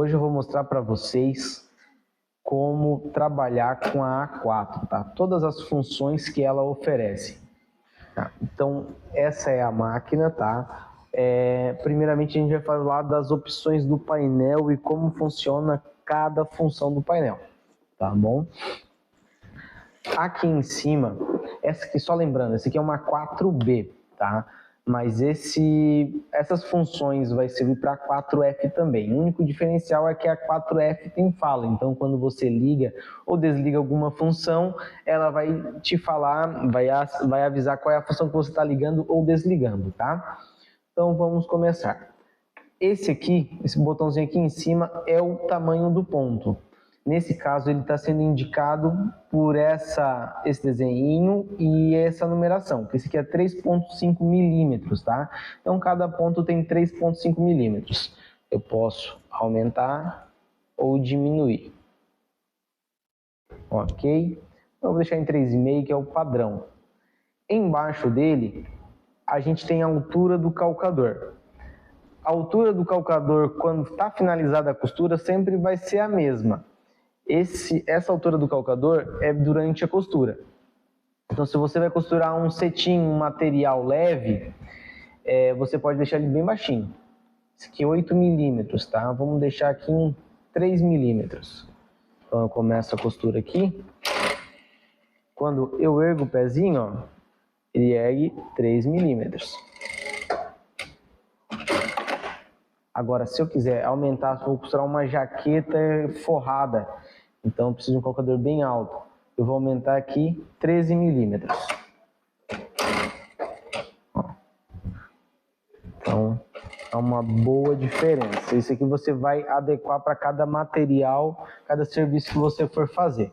Hoje eu vou mostrar para vocês como trabalhar com a A4, tá? Todas as funções que ela oferece. Tá? Então, essa é a máquina, tá? Primeiramente, a gente vai falar das opções do painel e como funciona cada função do painel, tá bom? Aqui em cima, essa aqui, só lembrando, essa aqui é uma 4B, tá? Mas essas funções vai servir para 4F também. O único diferencial é que a 4F tem fala, então quando você liga ou desliga alguma função, ela vai te falar, vai avisar qual é a função que você está ligando ou desligando, tá? Então vamos começar. Esse botãozinho aqui em cima é o tamanho do ponto. Nesse caso, ele está sendo indicado por esse desenho e essa numeração, que esse aqui é 3,5 milímetros, tá? Então, cada ponto tem 3,5 milímetros. Eu posso aumentar ou diminuir. Ok? Eu vou deixar em 3,5, que é o padrão. Embaixo dele, a gente tem a altura do calcador. A altura do calcador, quando está finalizada a costura, sempre vai ser a mesma. Essa altura do calcador é durante a costura. Então, se você vai costurar um cetim, um material leve, você pode deixar ele bem baixinho. Esse aqui é 8 milímetros, tá? Vamos deixar aqui em 3 milímetros. Então, eu começo a costura aqui. Quando eu ergo o pezinho, ó, ele ergue 3 milímetros. Agora, se eu quiser aumentar, vou costurar uma jaqueta forrada, então eu preciso de um calcador bem alto. Eu vou aumentar aqui 13 milímetros. Então, é uma boa diferença. Isso aqui você vai adequar para cada material, cada serviço que você for fazer.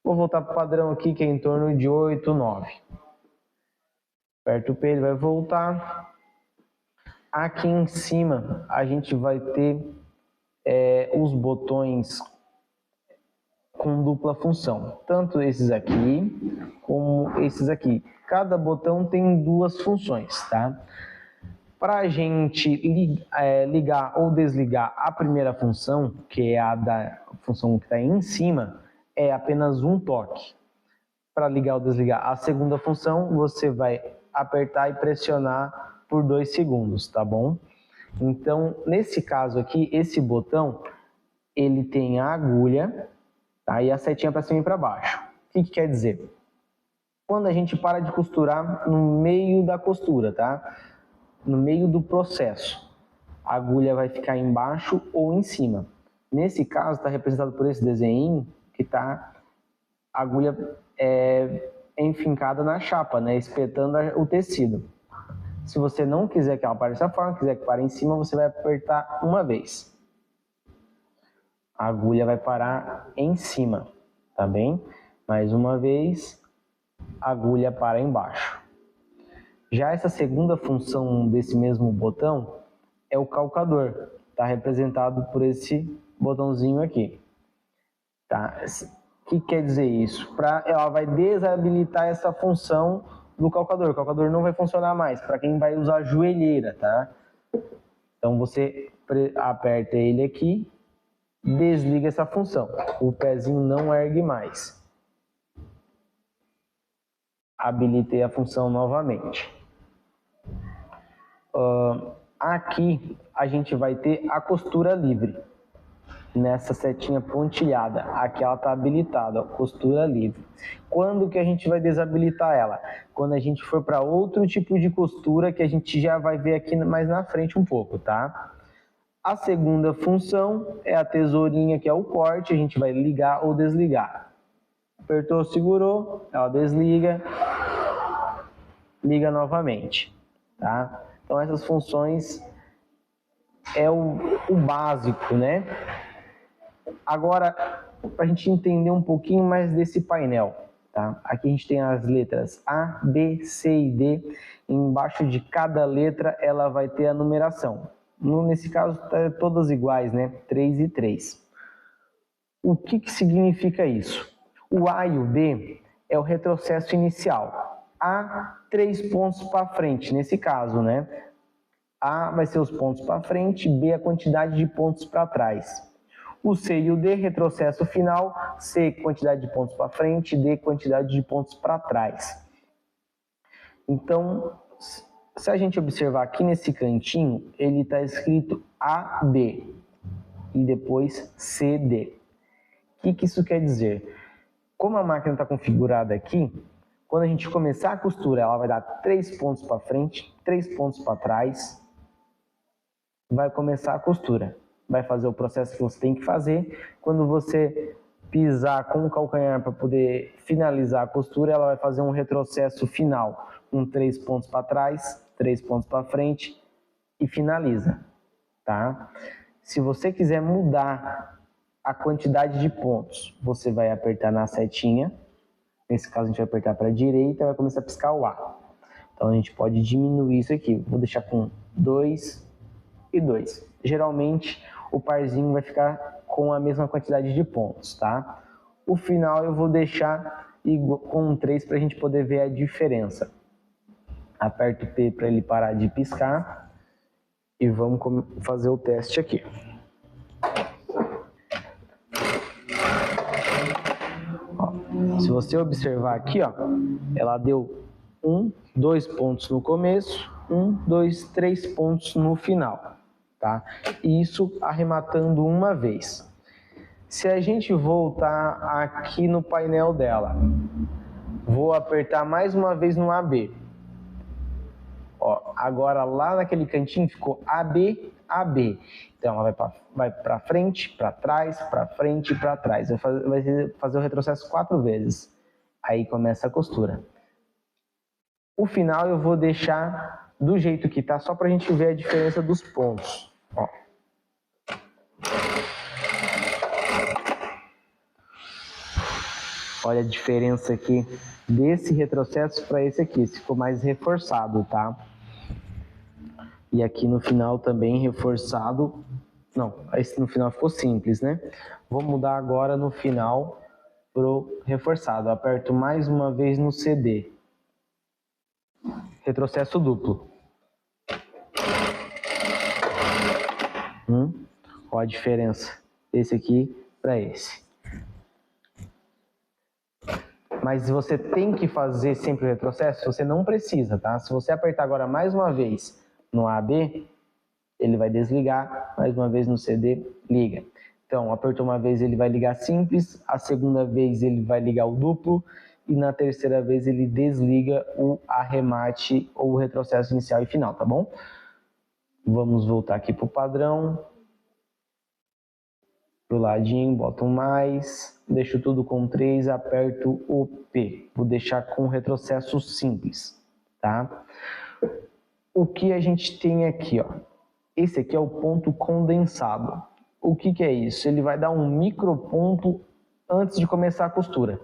Vou voltar para o padrão aqui, que é em torno de 8, 9. Aperto o P, ele vai voltar. Aqui em cima a gente vai ter os botões com dupla função, tanto esses aqui como esses aqui. Cada botão tem duas funções, tá? Para a gente ligar ou desligar a primeira função, que é a da função que está em cima, é apenas um toque. Para ligar ou desligar a segunda função, você vai apertar e pressionar por 2 segundos, tá bom? Então, nesse caso aqui, esse botão, ele tem a agulha, tá? E a setinha para cima e para baixo. O que quer dizer? Quando a gente para de costurar no meio da costura, tá? No meio do processo, a agulha vai ficar embaixo ou em cima. Nesse caso, está representado por esse desenho, que tá a agulha enfincada na chapa, né? Espetando o tecido. Se você não quiser que ela pare dessa forma, quiser que pare em cima, você vai apertar uma vez. A agulha vai parar em cima, tá bem? Mais uma vez, a agulha para embaixo. Já essa segunda função desse mesmo botão é o calcador. Está representado por esse botãozinho aqui. Tá? O que quer dizer isso? Ela vai desabilitar essa função do calcador. O calcador não vai funcionar mais para quem vai usar a joelheira, tá? Então você aperta ele aqui, desliga essa função. O pezinho não ergue mais. Habilitei a função novamente. Aqui a gente vai ter a costura livre. Nessa setinha pontilhada, aqui ela está habilitada, ó, costura livre. Quando que a gente vai desabilitar ela? Quando a gente for para outro tipo de costura, que a gente já vai ver aqui mais na frente um pouco, tá? A segunda função é a tesourinha, que é o corte, a gente vai ligar ou desligar. Apertou, segurou, ela desliga, liga novamente, tá? Então essas funções é o básico, né? Agora, para a gente entender um pouquinho mais desse painel, tá? Aqui a gente tem as letras A, B, C e D. Embaixo de cada letra ela vai ter a numeração. Nesse caso, tá todas iguais, né? 3 e 3. O que significa isso? O A e o B é o retrocesso inicial. A, 3 pontos para frente, nesse caso, né? A vai ser os pontos para frente, B a quantidade de pontos para trás. O C e o D, retrocesso final, C quantidade de pontos para frente, D quantidade de pontos para trás. Então, se a gente observar aqui nesse cantinho, ele está escrito AB e depois CD. O que isso quer dizer? Como a máquina está configurada aqui, quando a gente começar a costura, ela vai dar 3 pontos para frente, 3 pontos para trás, vai começar a costura. Vai fazer o processo que você tem que fazer. Quando você pisar com o calcanhar para poder finalizar a costura, ela vai fazer um retrocesso final, com 3 pontos para trás, 3 pontos para frente e finaliza, tá? Se você quiser mudar a quantidade de pontos, você vai apertar na setinha. Nesse caso a gente vai apertar para a direita e vai começar a piscar o A. Então a gente pode diminuir isso aqui. Vou deixar com 2 e 2. Geralmente o parzinho vai ficar com a mesma quantidade de pontos, tá? O final eu vou deixar com 3 para a gente poder ver a diferença. Aperto P para ele parar de piscar e vamos fazer o teste aqui. Ó, se você observar aqui, ó, ela deu 1, 2 pontos no começo, 1, 2, 3 pontos no final, tá? Isso arrematando uma vez. Se a gente voltar aqui no painel dela, vou apertar mais uma vez no AB. Ó, agora lá naquele cantinho ficou AB, AB. Então ela vai para frente, para trás, para frente e para trás. Vai fazer o retrocesso 4 vezes. Aí começa a costura. O final eu vou deixar do jeito que tá, só para a gente ver a diferença dos pontos. Ó. Olha a diferença aqui desse retrocesso para esse aqui. Esse ficou mais reforçado, tá? E aqui no final também reforçado. Não, esse no final ficou simples, né? Vou mudar agora no final pro reforçado. Aperto mais uma vez no CD. Retrocesso duplo. Qual a diferença desse aqui para esse? Mas você tem que fazer sempre o retrocesso? Você não precisa, tá? Se você apertar agora mais uma vez no AB, ele vai desligar, mais uma vez no CD, liga. Então, apertou uma vez, ele vai ligar simples, a segunda vez ele vai ligar o duplo, e na terceira vez ele desliga o arremate ou o retrocesso inicial e final, tá bom? Vamos voltar aqui para o padrão. Pro ladinho, boto um mais, deixo tudo com 3, aperto o P. Vou deixar com retrocesso simples, tá? O que a gente tem aqui, ó? Esse aqui é o ponto condensado. O que é isso? Ele vai dar um microponto antes de começar a costura.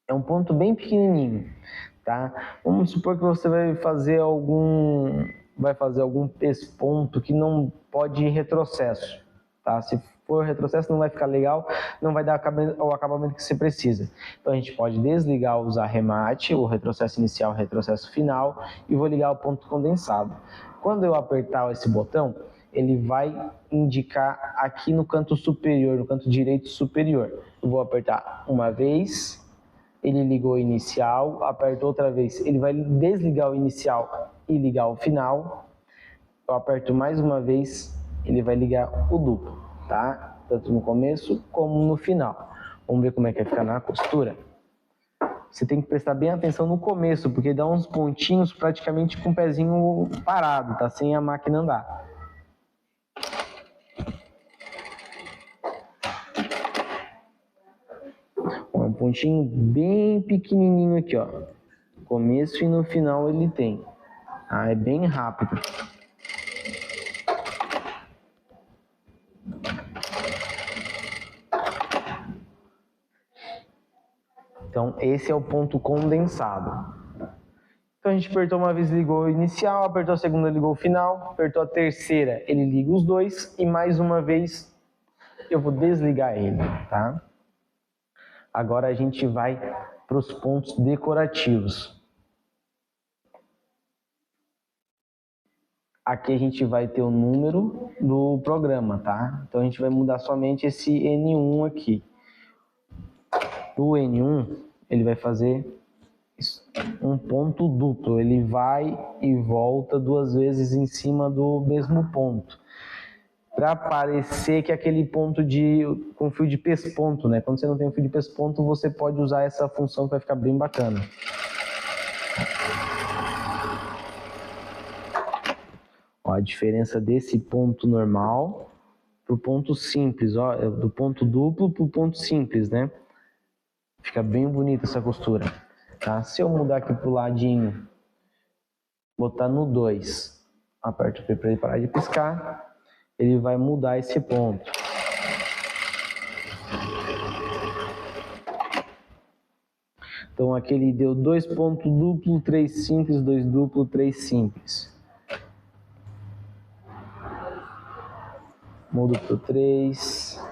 É um ponto bem pequenininho, tá? Vamos supor que você vai fazer algum pesponto que não pode ir retrocesso, tá? Se for retrocesso não vai ficar legal, não vai dar o acabamento que você precisa. Então a gente pode desligar os arremate, o retrocesso inicial, o retrocesso final, e vou ligar o ponto condensado. Quando eu apertar esse botão, ele vai indicar aqui no canto superior, no canto direito superior. Eu vou apertar uma vez, ele ligou o inicial, aperto outra vez, ele vai desligar o inicial e ligar o final. Eu aperto mais uma vez, ele vai ligar o duplo, tá? Tanto no começo como no final. Vamos ver como é que vai ficar na costura. Você tem que prestar bem atenção no começo, porque dá uns pontinhos praticamente com o pezinho parado, tá? Sem a máquina andar. Um pontinho bem pequenininho aqui, ó. No começo e no final ele tem. Ah, é bem rápido. Então, esse é o ponto condensado. Então, a gente apertou uma vez, ligou o inicial, apertou a segunda, ligou o final, apertou a terceira, ele liga os dois, e mais uma vez eu vou desligar ele, tá? Agora a gente vai para os pontos decorativos. aqui a gente vai ter o número do programa, tá? Então a gente vai mudar somente esse N1 aqui. O N1, ele vai fazer um ponto duplo, ele vai e volta 2 vezes em cima do mesmo ponto, para parecer que é aquele ponto com fio de pesponto, né? Quando você não tem um fio de pesponto, você pode usar essa função que vai ficar bem bacana. Ó, a diferença desse ponto normal pro ponto simples, ó, do ponto duplo pro ponto simples, né? Fica bem bonita essa costura, tá? Se eu mudar aqui pro ladinho, botar no 2, aperto o P para ele parar de piscar, ele vai mudar esse ponto. Então aqui ele deu 2 pontos duplo, 3 simples, 2 duplo, 3 simples. Mudo para o 3.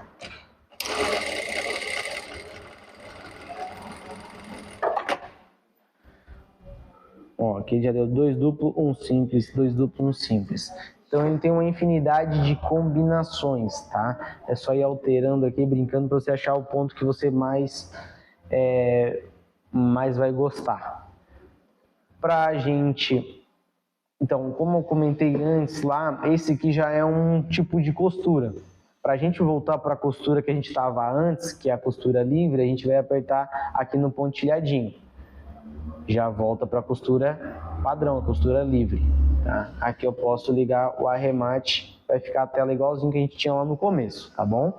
Ó, aqui já deu 2 duplo, 1 simples, 2 duplo, 1 simples. Então ele tem uma infinidade de combinações, tá? É só ir alterando aqui, brincando, para você achar o ponto que você mais vai gostar. Pra gente... Então, como eu comentei antes lá, esse aqui já é um tipo de costura. Para a gente voltar para a costura que a gente estava antes, que é a costura livre, a gente vai apertar aqui no pontilhadinho. Já volta para a costura padrão, a costura livre. Tá? Aqui eu posso ligar o arremate, vai ficar a tela igualzinho que a gente tinha lá no começo, tá bom?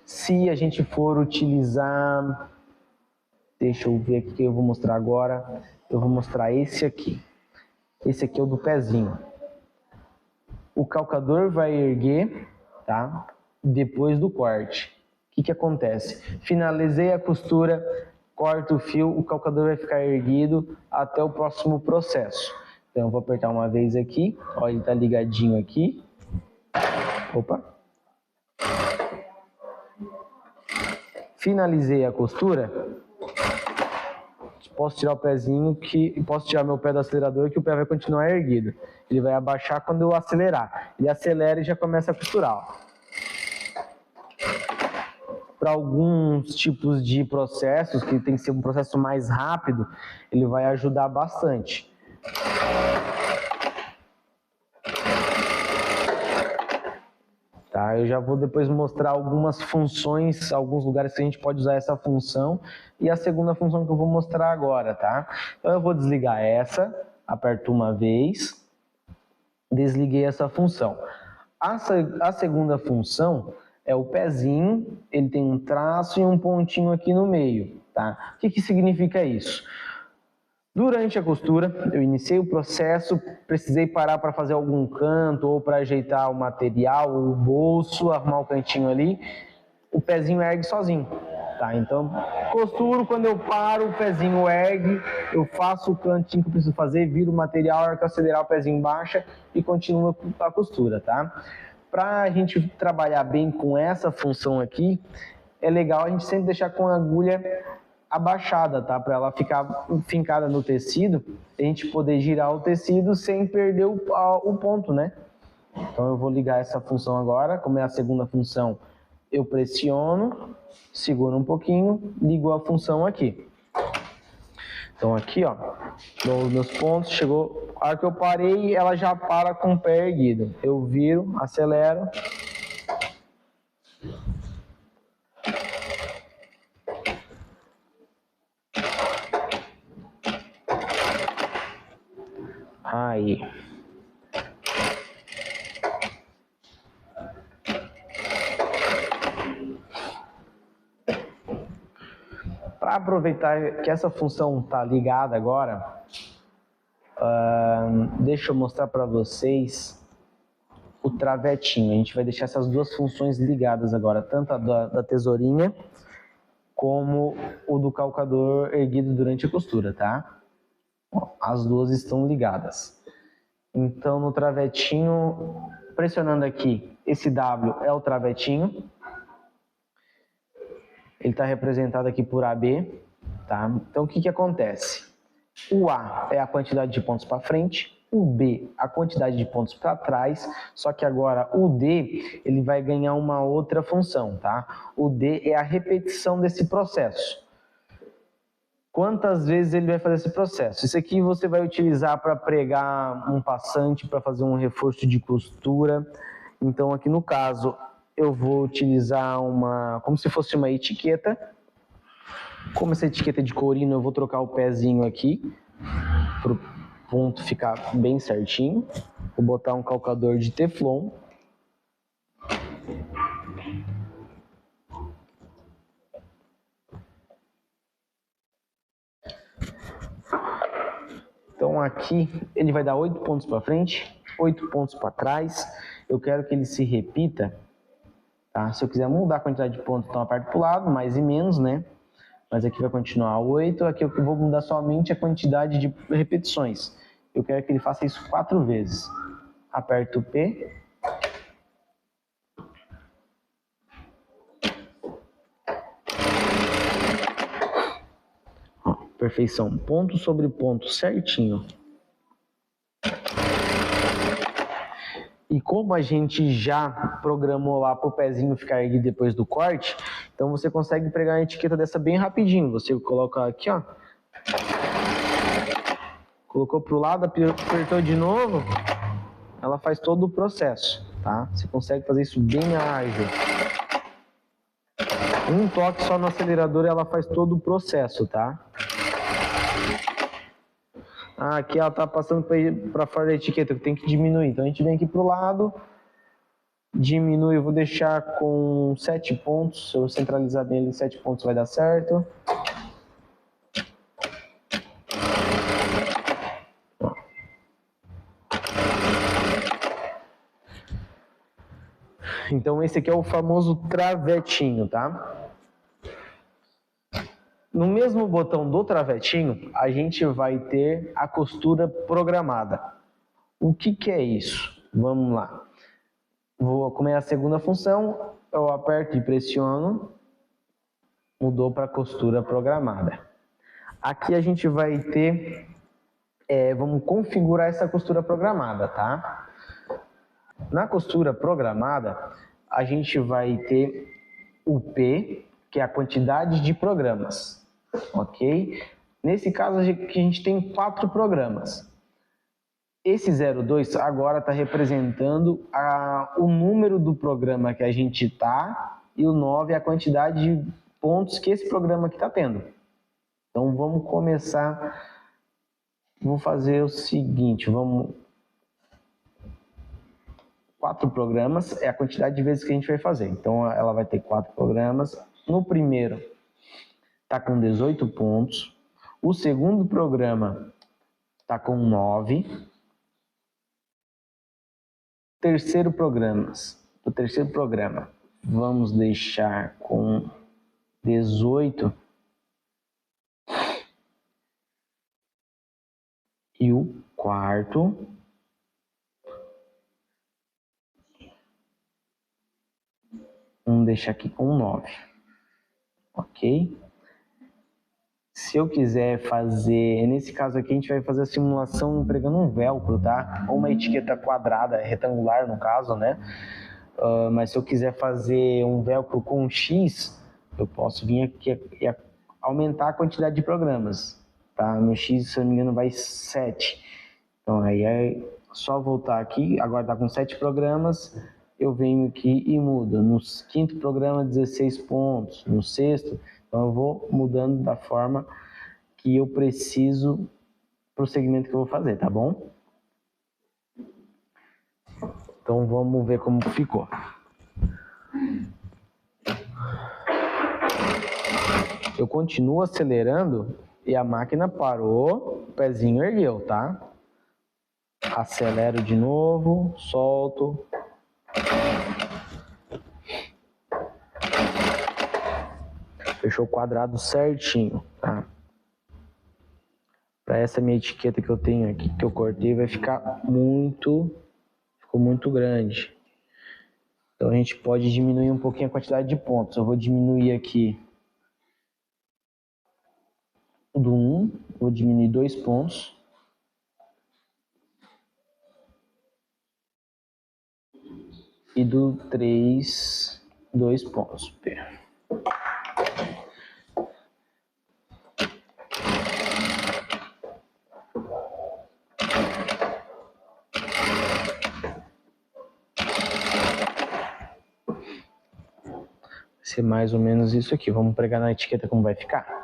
Se a gente for utilizar... Deixa eu ver aqui o que eu vou mostrar agora. Eu vou mostrar esse aqui. Esse aqui é o do pezinho. O calcador vai erguer, tá? Depois do corte. O que acontece? Finalizei a costura, corto o fio, o calcador vai ficar erguido até o próximo processo. Então eu vou apertar uma vez aqui, ó, ele tá ligadinho aqui. Opa! Finalizei a costura. Posso tirar o pezinho, posso tirar meu pé do acelerador, que o pé vai continuar erguido. Ele vai abaixar quando eu acelerar. Ele acelera e já começa a costurar. Para alguns tipos de processos, que tem que ser um processo mais rápido, ele vai ajudar bastante. Tá, eu já vou depois mostrar algumas funções, alguns lugares que a gente pode usar essa função e a segunda função que eu vou mostrar agora, tá? Então eu vou desligar essa, aperto uma vez, desliguei essa função. A segunda função é o pezinho, ele tem um traço e um pontinho aqui no meio, tá? O que significa isso? Durante a costura, eu iniciei o processo, precisei parar para fazer algum canto ou para ajeitar o material, o bolso, arrumar o cantinho ali, o pezinho ergue sozinho, tá? Então, costuro, quando eu paro, o pezinho ergue, eu faço o cantinho que eu preciso fazer, viro o material, a hora que eu acelerar o pezinho baixa e continua a costura, tá? Para a gente trabalhar bem com essa função aqui, é legal a gente sempre deixar com a agulha abaixada, tá? Para ela ficar fincada no tecido, a gente poder girar o tecido sem perder o ponto, né? Então eu vou ligar essa função agora, como é a segunda função, eu pressiono, seguro um pouquinho, ligo a função aqui. Então aqui, ó, dou os meus pontos, chegou, a hora que eu parei, ela já para com o pé erguido. Eu viro, acelero. Aí. Para aproveitar que essa função está ligada agora, deixa eu mostrar para vocês o travetinho. A gente vai deixar essas duas funções ligadas agora, tanto a da tesourinha como o do calcador erguido durante a costura, tá? As duas estão ligadas. Então no travetinho, pressionando aqui, esse W é o travetinho. Ele está representado aqui por AB, tá? Então o que acontece? O A é a quantidade de pontos para frente, o B a quantidade de pontos para trás, só que agora o D ele vai ganhar uma outra função, tá? O D é a repetição desse processo. Quantas vezes ele vai fazer esse processo? Isso aqui você vai utilizar para pregar um passante, para fazer um reforço de costura. Então aqui no caso eu vou utilizar como se fosse uma etiqueta. Como essa etiqueta é de corino, eu vou trocar o pezinho aqui para o ponto ficar bem certinho. Vou botar um calcador de teflon. Então aqui ele vai dar 8 pontos para frente, 8 pontos para trás. Eu quero que ele se repita, tá? Se eu quiser mudar a quantidade de pontos, então eu aperto para o lado, mais e menos, né? Mas aqui vai continuar 8, aqui eu vou mudar somente a quantidade de repetições. Eu quero que ele faça isso 4 vezes. Aperto o P. Ó, perfeição, ponto sobre ponto, certinho. E como a gente já programou lá para o pezinho ficar erguido depois do corte, então você consegue pregar uma etiqueta dessa bem rapidinho. Você coloca aqui, ó. Colocou para o lado, apertou de novo, ela faz todo o processo, tá? Você consegue fazer isso bem ágil. Um toque só no acelerador, ela faz todo o processo, tá? Aqui ela tá passando para fora da etiqueta, que tem que diminuir. Então a gente vem aqui pro lado, diminui, eu vou deixar com 7 pontos. Se eu centralizar bem ali, 7 pontos vai dar certo. Então esse aqui é o famoso travetinho, tá? No mesmo botão do travetinho, a gente vai ter a costura programada. O que é isso? Vamos lá. Como é a segunda função, eu aperto e pressiono, mudou para costura programada. Aqui a gente vai ter, vamos configurar essa costura programada, tá? Na costura programada, a gente vai ter o P, que é a quantidade de programas, ok? Nesse caso, a gente tem 4 programas. Esse 02 agora está representando o número do programa que a gente está e o 9 é a quantidade de pontos que esse programa aqui está tendo. Então vamos começar, vou fazer o seguinte, 4 programas é a quantidade de vezes que a gente vai fazer. Então ela vai ter 4 programas. No primeiro está com 18 pontos. O segundo programa está com 9. O terceiro programa vamos deixar com 18. E o quarto vamos deixar aqui com 9, ok? Se eu quiser fazer, nesse caso aqui a gente vai fazer a simulação empregando um velcro, tá? Ou uma etiqueta quadrada, retangular no caso, né? Mas se eu quiser fazer um velcro com X, eu posso vir aqui e aumentar a quantidade de programas, tá? No X, se eu não me engano, vai 7. Então aí é só voltar aqui, agora tá com 7 programas, eu venho aqui e mudo. No quinto programa, 16 pontos. No sexto, então eu vou mudando da forma que eu preciso para o segmento que eu vou fazer, tá bom? Então vamos ver como ficou. Eu continuo acelerando e a máquina parou, o pezinho ergueu, tá? Acelero de novo, solto. Fechou o quadrado certinho, tá? Para essa minha etiqueta que eu tenho aqui, que eu cortei, vai ficar ficou muito grande. Então a gente pode diminuir um pouquinho a quantidade de pontos. Eu vou diminuir aqui do 1, vou diminuir 2 pontos. e do 3, 2 pontos P. Vai ser mais ou menos isso aqui. Vamos pregar na etiqueta como vai ficar.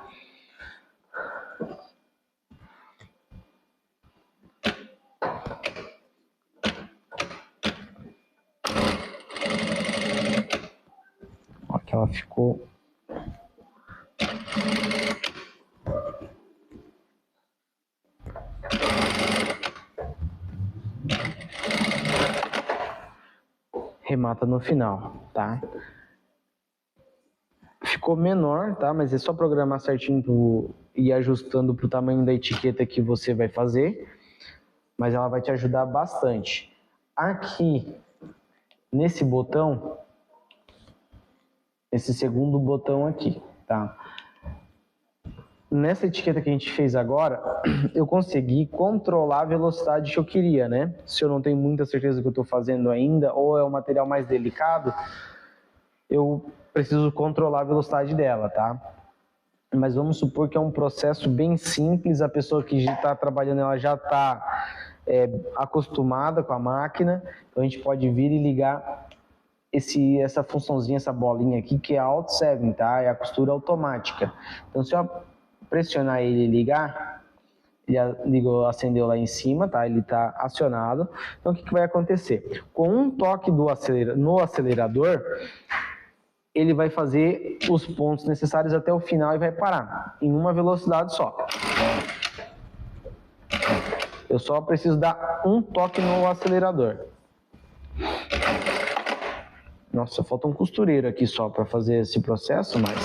Ó, que ela ficou... remata no final, tá? Ficou menor, tá? Mas é só programar certinho e ir ajustando pro tamanho da etiqueta que você vai fazer. Mas ela vai te ajudar bastante. Aqui, nesse botão, esse segundo botão aqui, tá? Nessa etiqueta que a gente fez agora, eu consegui controlar a velocidade que eu queria, né? Se eu não tenho muita certeza do que eu estou fazendo ainda, ou é um material mais delicado, eu preciso controlar a velocidade dela, tá? Mas vamos supor que é um processo bem simples, a pessoa que está trabalhando, ela já está acostumada com a máquina, então a gente pode vir e ligar essa funçãozinha, essa bolinha aqui, que é a Alt 7, tá? É a costura automática. Então, se eu pressionar ele e ligar, ele ligou, acendeu lá em cima, tá? Ele está acionado. Então, o que vai acontecer? Com um toque no acelerador, ele vai fazer os pontos necessários até o final e vai parar em uma velocidade só. Eu só preciso dar um toque no acelerador. Nossa, falta um costureiro aqui só para fazer esse processo, mas...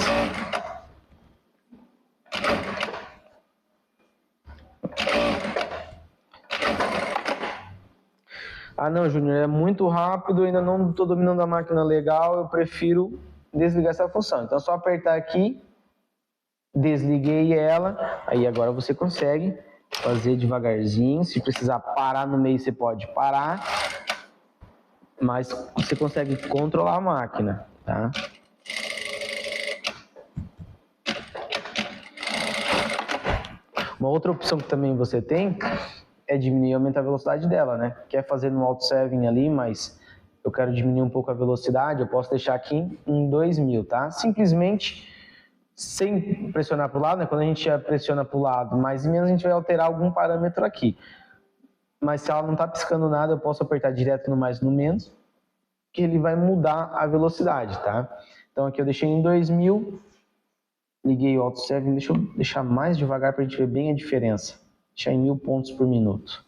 Ah não, Júnior, é muito rápido, ainda não estou dominando a máquina legal, eu prefiro desligar essa função. Então é só apertar aqui, desliguei ela, aí agora você consegue fazer devagarzinho, se precisar parar no meio você pode parar, mas você consegue controlar a máquina, tá? Uma outra opção que também você tem é diminuir e aumentar a velocidade dela, né? Quer fazer no Alt 7 ali, mas eu quero diminuir um pouco a velocidade, eu posso deixar aqui em 2000, tá? Simplesmente sem pressionar para o lado, né? Quando a gente pressiona para o lado mais e menos, a gente vai alterar algum parâmetro aqui. Mas se ela não está piscando nada, eu posso apertar direto no mais e no menos, que ele vai mudar a velocidade, tá? Então aqui eu deixei em 2000, liguei o Alt 7, deixa eu deixar mais devagar para a gente ver bem a diferença. Deixar em 1000 pontos por minuto.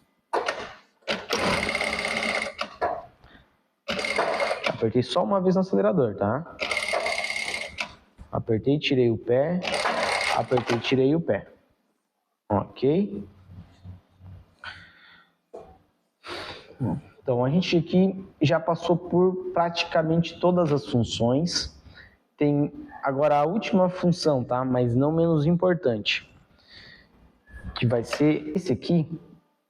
Apertei só uma vez no acelerador, tá? Apertei, tirei o pé, apertei, tirei o pé. Ok? Então a gente aqui já passou por praticamente todas as funções. Tem agora a última função, tá? Mas não menos importante, que vai ser esse aqui,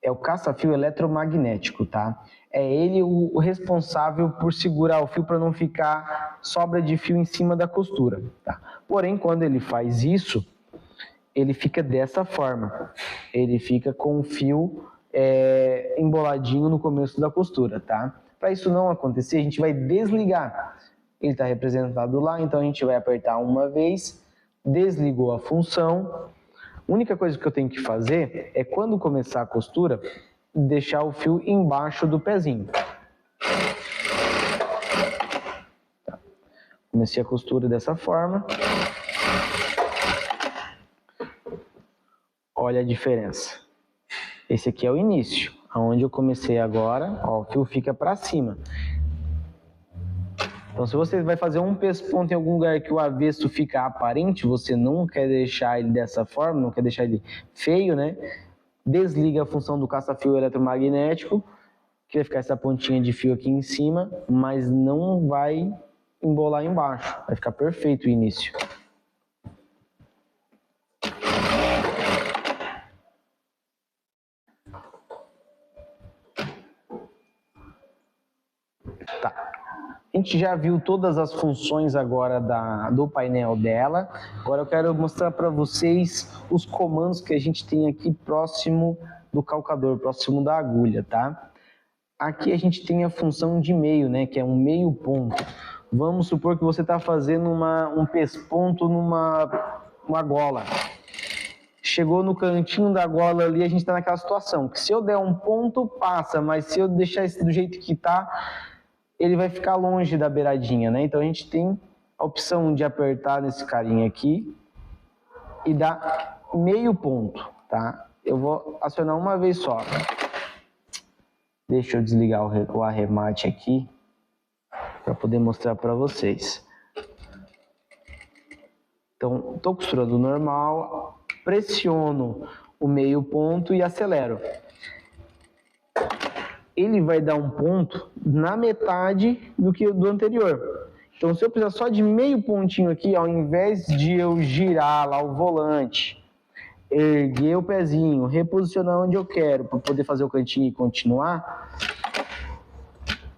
é o caça-fio eletromagnético, tá? É ele o responsável por segurar o fio para não ficar sobra de fio em cima da costura, tá? Porém, quando ele faz isso, ele fica dessa forma. Ele fica com o fio emboladinho no começo da costura, tá? Para isso não acontecer, a gente vai desligar. Ele está representado lá, então a gente vai apertar uma vez, desligou a função. A única coisa que eu tenho que fazer é, quando começar a costura, deixar o fio embaixo do pezinho. Tá. Comecei a costura dessa forma. Olha a diferença. Esse aqui é o início, aonde eu comecei agora, ó, o fio fica para cima. Então, se você vai fazer um pesponto em algum lugar que o avesso fica aparente, você não quer deixar ele dessa forma, não quer deixar ele feio, né? Desliga a função do caça-fio eletromagnético, que vai ficar essa pontinha de fio aqui em cima, mas não vai embolar embaixo. Vai ficar perfeito o início. Tá. A gente já viu todas as funções agora do painel dela. Agora eu quero mostrar para vocês os comandos que a gente tem aqui próximo do calcador, próximo da agulha, tá? Aqui a gente tem a função de meio, né, que é um meio ponto. Vamos supor que você está fazendo um pesponto numa gola. Chegou no cantinho da gola ali, a gente está naquela situação, que se eu der um ponto, passa, mas se eu deixar esse do jeito que está, ele vai ficar longe da beiradinha, né? Então a gente tem a opção de apertar nesse carinha aqui e dar meio ponto, tá? Eu vou acionar uma vez só. Deixa eu desligar o arremate aqui para poder mostrar para vocês. Então, estou costurando normal, pressiono o meio ponto e acelero. Ele vai dar um ponto na metade do anterior. Então, se eu precisar só de meio pontinho aqui, ao invés de eu girar lá o volante, erguer o pezinho, reposicionar onde eu quero para poder fazer o cantinho e continuar,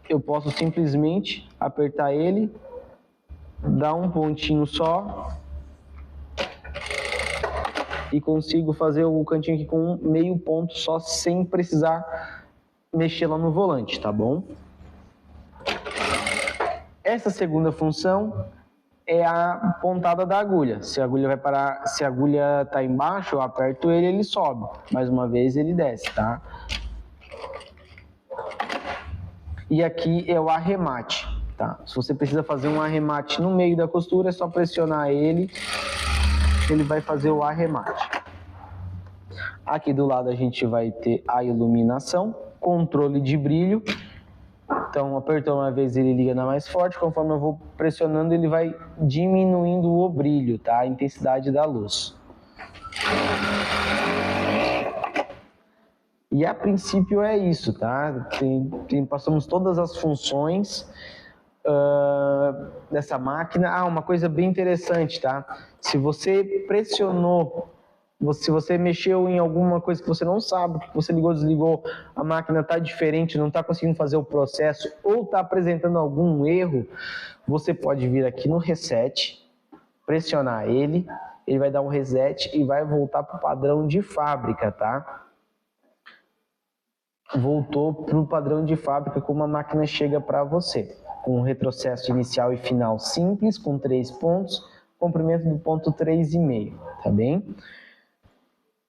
eu posso simplesmente apertar ele, dar um pontinho só e consigo fazer o cantinho aqui com um meio ponto só, sem precisar mexer lá no volante, tá bom? Essa segunda função é a pontada da agulha. Se a agulha vai parar, se a agulha está embaixo, eu aperto ele sobe. Mais uma vez ele desce, tá? E aqui é o arremate, tá? Se você precisa fazer um arremate no meio da costura, é só pressionar ele vai fazer o arremate. Aqui do lado a gente vai ter a iluminação, controle de brilho. Então, apertou uma vez, ele liga na mais forte. Conforme eu vou pressionando, ele vai diminuindo o brilho, tá? A intensidade da luz. E a princípio é isso, tá? Passamos todas as funções dessa máquina. Uma coisa bem interessante, tá? Se você pressionou, se você mexeu em alguma coisa que você não sabe, que você ligou, desligou, a máquina está diferente, não está conseguindo fazer o processo ou está apresentando algum erro, você pode vir aqui no reset, pressionar ele vai dar um reset e vai voltar para o padrão de fábrica, tá? Voltou para o padrão de fábrica como a máquina chega para você, com um retrocesso inicial e final simples, com 3 pontos, comprimento do ponto 3,5, tá bem?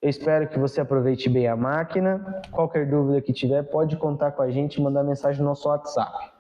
Eu espero que você aproveite bem a máquina. Qualquer dúvida que tiver, pode contar com a gente e mandar mensagem no nosso WhatsApp.